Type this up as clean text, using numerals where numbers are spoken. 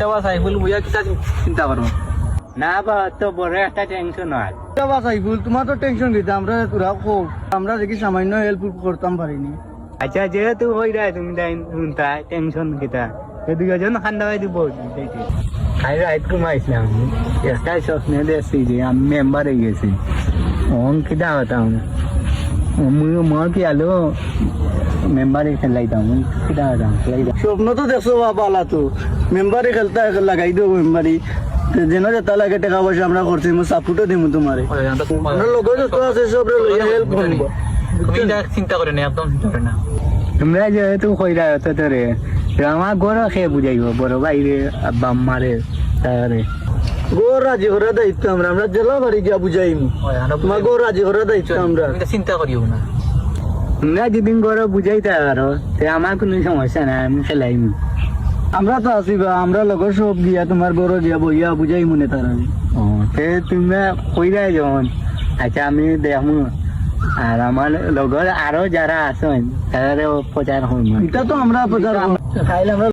দেওয়া সাইফুল বুঝা কিতা চিন্তা করো না বা তো বড় একটা টেনশন হয় দেওয়া সাইফুল তোমার তো টেনশন দিতে আমরা তোরা খুব আমরা দেখি সামান্য হেল্প করতাম পারিনি। আচ্ছা যেহেতু হই যায় তুমি তাই শুনতা টেনশন কিতা এদিকে জন খান্ডা হয়ে দিব খাই রাইত ঘুমাইছিলাম একটাই স্বপ্নে দেখছি যে আমি মেম্বার হয়ে গেছি অন কিতা হতাম মই কি আলো মেম্বারে খেলাইতাম কিতা হতাম খেলাইতাম স্বপ্ন তো দেখছো বালা তো মেম্বারে খেলতে লাগাই দেবো মেম্বারি যেন যেটা লাগে টাকা পয়সা আমরা করছি সাপোর্টও দিব তোমারে আমরা লগর যত আছে সব হেল্প করবো। তুমি এটা চিন্তা করে না একদম চিন্তা করে না তোমরা যেহেতু কইরা হতো তোরে আমার ঘর খেয়ে বুঝাইব বড় বাইরে আব্বা আম্মারে তারে গো রাজি করার দায়িত্ব আমরা আমরা জেলা বাড়ি গিয়া বুঝাইম তোমার গো রাজি করার দায়িত্ব আমরা। তুমি চিন্তা করিও না তোমরা যেদিন ঘরে বুঝাইতে পারো তে আমার কোনো সমস্যা নাই আমি খেলাইম আমরা তো আছি বা আমরা লগর সব গিয়া তোমার গরো গিয়া বইয়া বুঝাই মনে তার ও তে তোমরা কইরা যখন আচ্ছা আমি দেখমু আর আমার লগর আরো যারা আছেন তাদেরও প্রচার হইম এটা তো আমরা প্রচার খাইলে আমরা